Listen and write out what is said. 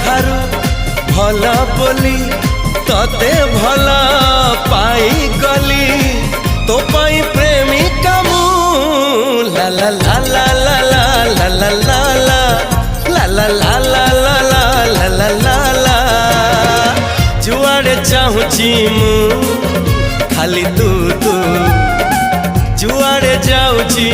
ठारू भला बोली तते भला पाई गली तो पाई प्रेमिका मु ला ला ला ला ला ला ला ला ला ला ला ला ला ला ला ला ला जुआड़े चाहूची मु खाली तू तू जुआड़े जाऊची।